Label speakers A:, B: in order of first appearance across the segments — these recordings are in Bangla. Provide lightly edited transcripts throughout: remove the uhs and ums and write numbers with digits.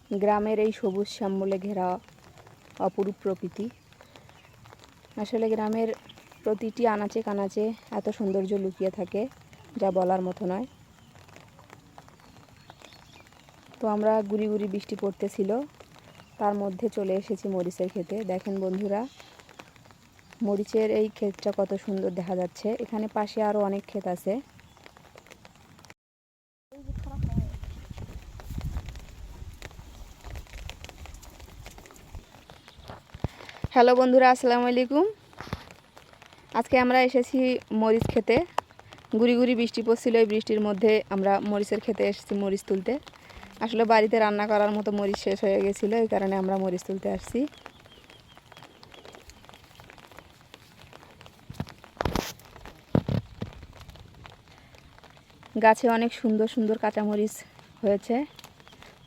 A: গ্রামের এই সবুজ শ্যামলে ঘেরা অপরূপ প্রকৃতি। আসলে গ্রামের প্রতিটি আনাচে কানাচে এত সৌন্দর্য লুকিয়ে থাকে যা বলার মতো নয়। তো আমরা গুড়ি গুড়ি বৃষ্টি পড়তেছিল, তার মধ্যে চলে এসেছি মরিচের ক্ষেতে। দেখেন বন্ধুরা, মরিচের এই ক্ষেতটা কত সুন্দর দেখা যাচ্ছে। এখানে পাশে আরও অনেক ক্ষেত আছে। হ্যালো বন্ধুরা, আসসালামু আলাইকুম। আজকে আমরা এসেছি মরিচ খেতে। গুড়ি গুড়ি বৃষ্টি পড়ছিল, এই বৃষ্টির মধ্যে আমরা মরিচের খেতে এসেছি মরিচ তুলতে। আসলে বাড়িতে রান্না করার মতো মরিচ শেষ হয়ে গেছিলো, এই কারণে আমরা মরিচ তুলতে আসছি। গাছে অনেক সুন্দর সুন্দর কাঁচামরিচ হয়েছে,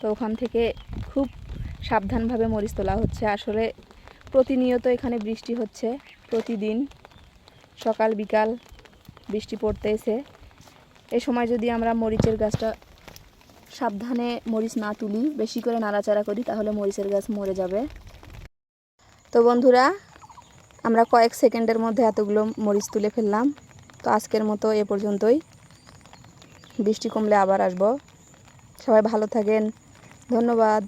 A: তো ওখান থেকে খুব সাবধানভাবে মরিচ তোলা হচ্ছে। আসলে প্রতিনিয়ত এখানে বৃষ্টি হচ্ছে, প্রতিদিন সকাল বিকাল বৃষ্টি পড়তেছে। এই সময় যদি আমরা মরিচের গাছটা সাবধানে মরিচ না তুলি, বেশি করে নাড়াচাড়া করি, তাহলে মরিচের গাছ মরে যাবে। তো বন্ধুরা, আমরা কয়েক সেকেন্ডের মধ্যে এতগুলো মরিচ তুলে ফেললাম। তো আজকের মতো এ পর্যন্তই। বৃষ্টি কমলে আবার আসবো। সবাই ভালো থাকেন, ধন্যবাদ।